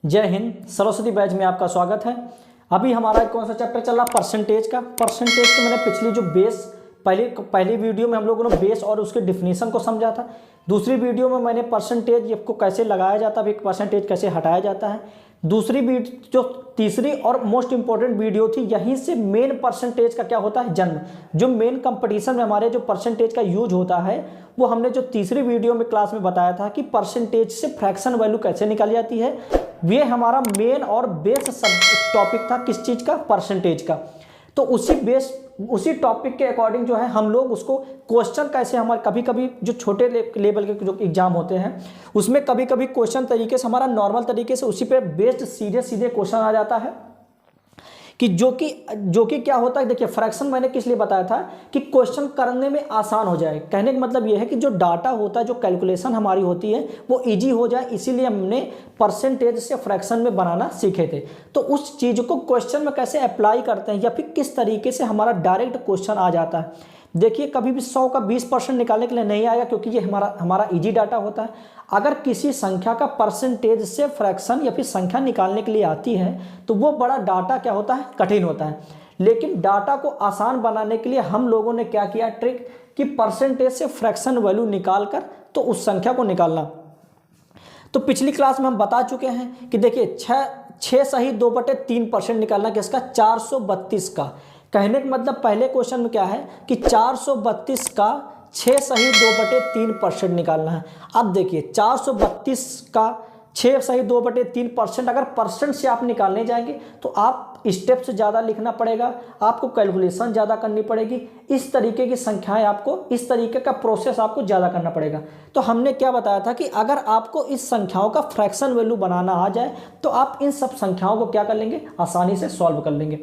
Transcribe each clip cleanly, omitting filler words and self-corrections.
जय हिंद। सरस्वती बैच में आपका स्वागत है। अभी हमारा कौन सा चैप्टर चल रहा, परसेंटेज का। परसेंटेज तो मैंने पिछली जो बेस पहली वीडियो में हम लोगों ने बेस और उसके डिफिनीशन को समझा था। दूसरी वीडियो में मैंने परसेंटेज को कैसे लगाया जाता है, परसेंटेज कैसे हटाया जाता है। दूसरी वीडियो जो तीसरी और मोस्ट इंपॉर्टेंट वीडियो थी, यहीं से मेन परसेंटेज का क्या होता है, जन्म। जो मेन कंपटीशन में हमारे जो परसेंटेज का यूज होता है वो हमने जो तीसरी वीडियो में क्लास में बताया था कि परसेंटेज से फ्रैक्शन वैल्यू कैसे निकाली जाती है। ये हमारा मेन और बेस सब टॉपिक था, किस चीज़ का, परसेंटेज का। तो उसी टॉपिक के अकॉर्डिंग जो है हम लोग उसको क्वेश्चन कैसे, हमारे कभी कभी जो छोटे लेवल के जो एग्जाम होते हैं उसमें कभी कभी क्वेश्चन तरीके से हमारा नॉर्मल तरीके से उसी पे बेस्ड सीधे सीधे क्वेश्चन आ जाता है कि जो कि क्या होता है। देखिए, फ्रैक्शन मैंने किस लिए बताया था कि क्वेश्चन करने में आसान हो जाए। कहने का मतलब ये है कि जो डाटा होता है, जो कैलकुलेशन हमारी होती है वो इजी हो जाए, इसीलिए हमने परसेंटेज से फ्रैक्शन में बनाना सीखे थे। तो उस चीज़ को क्वेश्चन में कैसे अप्लाई करते हैं या फिर किस तरीके से हमारा डायरेक्ट क्वेश्चन आ जाता है। देखिए, कभी भी 100 का 20% निकालने के लिए नहीं आएगा, क्योंकि ये हमारा इजी डाटा होता है। अगर किसी संख्या का परसेंटेज से फ्रैक्शन या फिर संख्या निकालने के लिए आती है तो वो बड़ा डाटा क्या होता है, कठिन होता है। लेकिन डाटा को आसान बनाने के लिए हम लोगों ने क्या किया, ट्रिक, कि परसेंटेज से फ्रैक्शन वैल्यू निकाल कर तो उस संख्या को निकालना। तो पिछली क्लास में हम बता चुके हैं कि देखिए 6 सही 2/3% निकालना किसका, 432 का। कहने का मतलब पहले क्वेश्चन में क्या है कि 432 का 6 सही 2/3% निकालना है। अब देखिए 432 का 6 सही 2/3%, अगर परसेंट से आप निकालने जाएंगे तो आप स्टेप से ज़्यादा लिखना पड़ेगा, आपको कैलकुलेशन ज़्यादा करनी पड़ेगी। इस तरीके की संख्याएं आपको, इस तरीके का प्रोसेस आपको ज़्यादा करना पड़ेगा। तो हमने क्या बताया था कि अगर आपको इस संख्याओं का फ्रैक्शन वैल्यू बनाना आ जाए तो आप इन सब संख्याओं को क्या कर लेंगे, आसानी से सॉल्व कर लेंगे।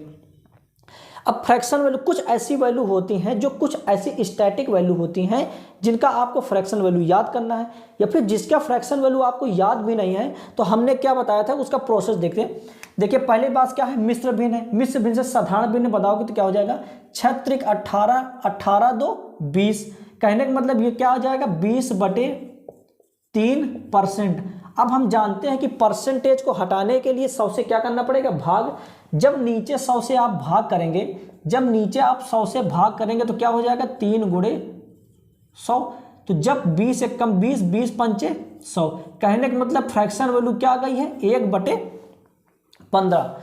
अब फ्रैक्शन वैल्यू कुछ ऐसी वैल्यू होती हैं, जो कुछ ऐसी स्टैटिक वैल्यू होती हैं जिनका आपको फ्रैक्शन वैल्यू याद करना है, या फिर जिसका फ्रैक्शन वैल्यू आपको याद भी नहीं है तो हमने क्या बताया था उसका प्रोसेस देखते हैं। देखिए, पहली बात क्या है, मिश्र भिन्न है। मिश्र भिन्न से साधारण भिन्न बताओगे तो क्या हो जाएगा, 6 × 18, 18 2 20। कहने का मतलब ये क्या हो जाएगा, 20/3%। अब हम जानते हैं कि परसेंटेज को हटाने के लिए 100 से क्या करना पड़ेगा, भाग। जब नीचे 100 से आप भाग करेंगे, तो क्या हो जाएगा, 3 × 100। तो जब 20 एक कम 20, 20 पंचे 100। कहने का मतलब फ्रैक्शन वैल्यू क्या आ गई है, 1/15।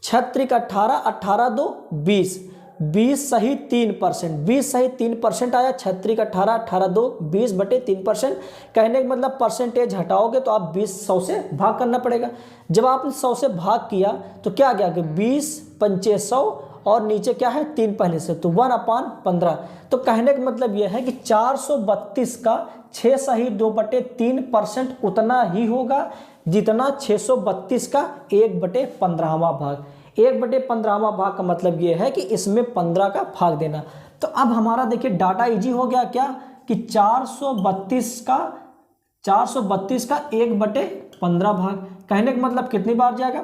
6 × 18, 18 2 20, 20 सही 3%, 20 सही 3% आया। 6 × 18, 18 2 20/3%। कहने का मतलब परसेंटेज हटाओगे तो आप 20 100 से भाग करना पड़ेगा। जब आपने 100 से भाग किया तो क्या गया कि 20 पंचे 100 और नीचे क्या है, 3 पहले से, तो 1/15। तो कहने का मतलब यह है कि 432 का 6 सही 2/3% उतना ही होगा जितना 632 का 1/15वां भाग। 1/15वां भाग का मतलब ये है कि इसमें 15 का भाग देना। तो अब हमारा देखिए डाटा इजी हो गया क्या, कि 432 का 1/15 भाग। कहने का मतलब कितनी बार जाएगा,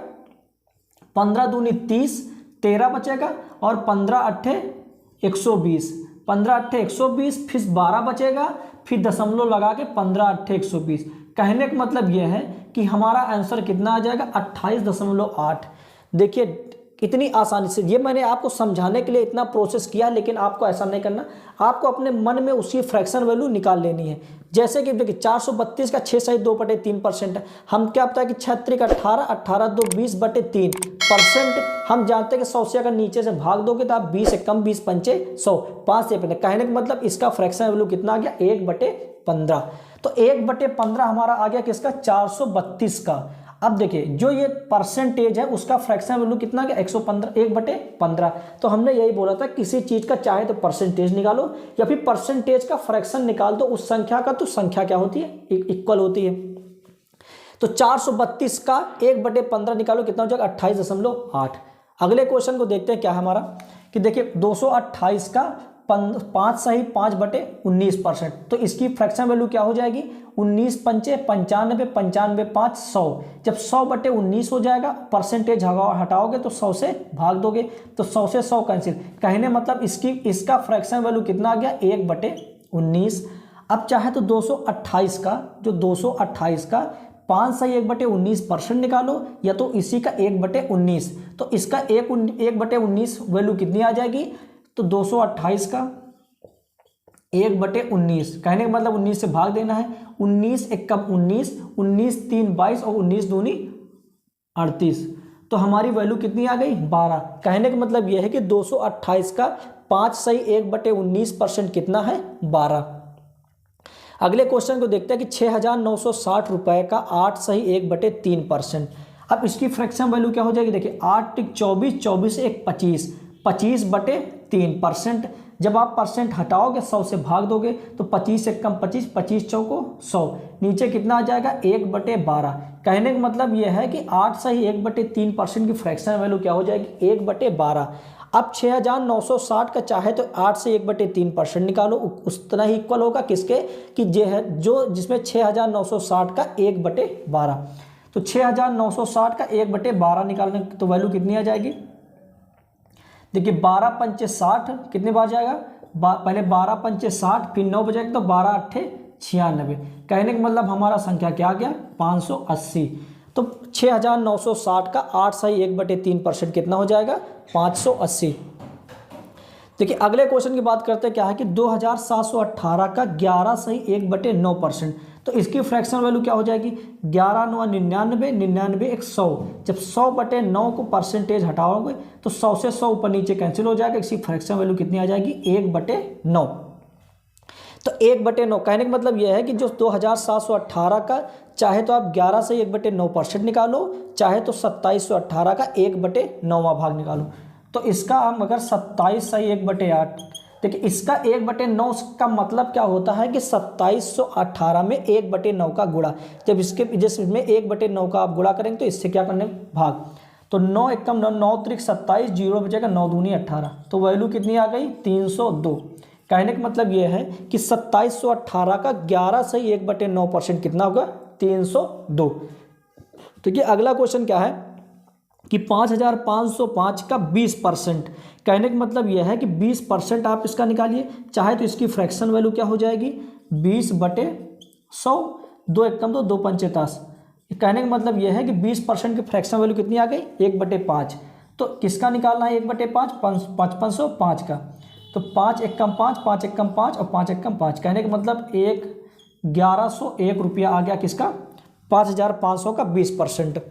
15 दूनी 30, 13 बचेगा, और 15 अट्ठे 120, 15 अट्ठे 120, फिर 12 बचेगा, फिर दशमलव लगा के 15 अट्ठे 120। कहने का मतलब यह है कि हमारा आंसर कितना आ जाएगा, 28.8। देखिए इतनी आसानी से, ये मैंने आपको समझाने के लिए इतना प्रोसेस किया, लेकिन आपको ऐसा नहीं करना। आपको अपने मन में उसकी फ्रैक्शन वैल्यू निकाल लेनी है। जैसे कि देखिए 432 का 6 सही 2/3% है। हम क्या पता है कि 6 × 18, 18 2 20/3%। हम जानते हैं कि 100 से अगर नीचे से भाग दोगे तो आप 20 एक कम 20 पंचे 100, 5 से पहले। कहने का मतलब इसका फ्रैक्शन वैल्यू कितना आ गया, 1/15। तो 1/15 हमारा आ गया किसका, 432 का। अब देखिए जो ये परसेंटेज है उसका फ्रैक्शन वैल्यू कितना गया, 115, 1/15। तो हमने यही बोला था, किसी चीज का चाहे तो परसेंटेज निकालो या फिर परसेंटेज का फ्रैक्शन निकाल दो उस संख्या का, तो संख्या क्या होती है, इक्वल होती है। तो 432 का 1/15 निकालो, कितना हो जाएगा, 28.8। अगले क्वेश्चन को देखते हैं क्या है हमारा, कि देखिए 228 का 5 सही 5/19%। तो इसकी फ्रैक्शन वैल्यू क्या हो जाएगी, 19 पंचे 95, 95 5 100। जब 100/19 हो जाएगा, परसेंटेज हटाओगे तो 100 से भाग दोगे, तो 100 से 100 कैंसिल। कहने मतलब इसका फ्रैक्शन वैल्यू कितना आ गया, 1/19। अब चाहे तो 228 का 5 5/1/19% निकालो या तो इसी का 1/19। तो इसका 1/19 वैल्यू कितनी आ जाएगी, तो 228 का 1/19, कहने का मतलब 19 से भाग देना है। 19 एकम 19, 19 3 22 और 19 दूनी 38। तो हमारी वैल्यू कितनी आ गई, 12। कहने का मतलब यह है कि 228 का 5/1/19% कितना है, 12। अगले क्वेश्चन को देखते हैं कि 6,960 रुपए का 8/1/3%। अब इसकी फ्रैक्शन वैल्यू क्या हो जाएगी, देखिए 8 × 24, 24 1 25, 25/3%। जब आप परसेंट हटाओगे 100 से भाग दोगे तो 25 एकम 25, 25 चौको 100, नीचे कितना आ जाएगा 1/12। कहने का मतलब यह है कि 8/1/3% की फ्रैक्शन वैल्यू क्या हो जाएगी, 1/12। अब 6,960 का चाहे तो 8 से 1/3% निकालो, उतना ही इक्वल होगा किसके, कि जो जिसमें 6,960 का 1/12। तो 6,960 का 1/12 निकालने तो वैल्यू कितनी आ जाएगी, देखिए 12 पंचे 60 कितने बार जाएगा, पहले 12 पंचे 60, फिर 9 बजाएगा तो 12 8 96। कहने का मतलब हमारा संख्या क्या आ गया, 580। तो 6,960 का 8/1/3% कितना हो जाएगा, 580। देखिए अगले क्वेश्चन की बात करते हैं, क्या है कि 2,718 का 11/1/9%। तो इसकी फ्रैक्शन वैल्यू क्या हो जाएगी, 11 9 99, 99 1 100। जब 100/9 को परसेंटेज हटाओगे तो 100 से 100 ऊपर नीचे कैंसिल हो जाएगा, इसकी फ्रैक्शन वैल्यू कितनी आ जाएगी, 1/9। तो 1/9 कहने का मतलब यह है कि जो 2,718 का चाहे तो आप 11 से 1/9% निकालो, चाहे तो 2,718 का 1/9वां भाग निकालो। तो इसका हम अगर 27 से 1/8, देखिए इसका 1/9 का मतलब क्या होता है कि 2718 में 1/9 का गुणा। जब जिसमें 1/9 का आप गुणा करेंगे तो इससे क्या करने भाग, तो 9 एकम 9, 9 त्रिक 27, 0 बचेगा 9 दूनी 18। तो वैल्यू कितनी आ गई, 302। कहने का मतलब यह है कि 2718 का 11 से 1/9% कितना होगा, 302। तो ये अगला क्वेश्चन क्या है कि 5,505 का 20%। कहने का मतलब यह है कि 20% आप इसका निकालिए, चाहे तो इसकी फ्रैक्शन वैल्यू क्या हो जाएगी, 20/100, 2 एकम 2, 2 पंचे 10। कहने का मतलब यह है कि 20% की फ्रैक्शन वैल्यू कितनी आ गई, 1/5। तो किसका निकालना है 1/5, 5,505 का। तो 5 एकम 5, 5 एकम 5 और 5 एकम 5। कहने का मतलब 1101 रुपया आ गया किसका, 5,500 का 20%।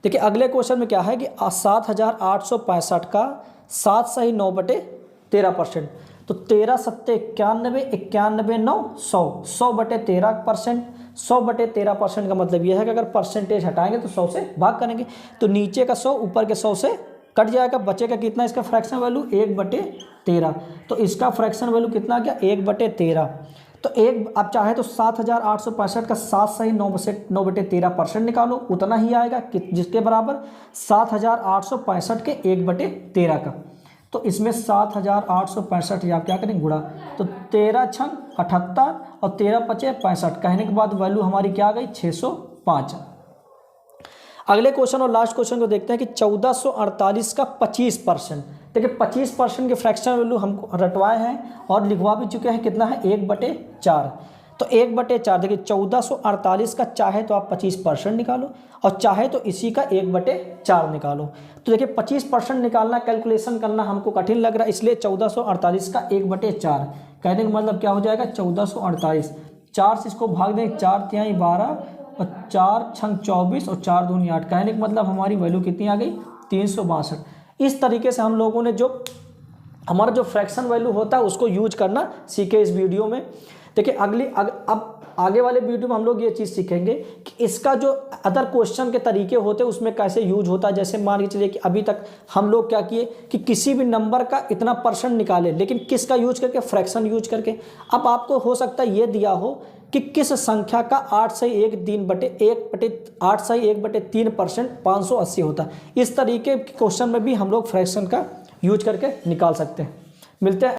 देखिए अगले क्वेश्चन में क्या है कि 7,865 का 7/9/13%। तो 13 7 91, 91 9 100, 100/13%। 100/13% का मतलब यह है कि अगर परसेंटेज हटाएंगे तो 100 से भाग करेंगे, तो नीचे का 100 ऊपर के 100 से कट जाएगा, बचेगा कितना इसका फ्रैक्शन वैल्यू, 1/13। तो इसका फ्रैक्शन वैल्यू कितना आ गया, 1/13। तो आप चाहे तो 7,865 का 7/9/13% निकालो, उतना ही आएगा जिसके बराबर 7,865 के 1/13 का। तो इसमें 7,865 आप क्या करेंगे, गुणा। तो 13 छंग 78 और 13 पचे 65। कहने के बाद वैल्यू हमारी क्या आ गई, 605। अगले क्वेश्चन और लास्ट क्वेश्चन को देखते हैं कि 1448 का 25%। देखिए 25% के फ्रैक्शन वैल्यू हमको रटवाए हैं और लिखवा भी चुके हैं, कितना है, 1/4। तो 1/4 देखिए 1448 का चाहे तो आप 25% निकालो और चाहे तो इसी का 1/4 निकालो। तो देखिए 25% निकालना, कैलकुलेशन करना हमको कठिन लग रहा है, इसलिए 1448 का 1/4। कहने का मतलब क्या हो जाएगा, 1448, 4 से इसको भाग दें, 4 तिहाई 12 और 4 छंग 24 और 4 दूनी 8। कहने का मतलब हमारी वैल्यू कितनी आ गई, 362। इस तरीके से हम लोगों ने जो हमारा जो फ्रैक्शन वैल्यू होता है उसको यूज करना सीखे इस वीडियो में। देखिए अब आगे वाले वीडियो में हम लोग ये चीज़ सीखेंगे कि इसका जो अदर क्वेश्चन के तरीके होते हैं उसमें कैसे यूज होता है। जैसे मान के चलिए कि अभी तक हम लोग क्या किए कि किसी भी नंबर का इतना परसेंट निकाले, लेकिन किसका यूज करके, फ्रैक्शन यूज करके। अब आपको हो सकता है ये दिया हो कि किस संख्या का 8/1/3% 580 होता है। इस तरीके के क्वेश्चन में भी हम लोग फ्रैक्शन का यूज करके निकाल सकते हैं। मिलते हैं।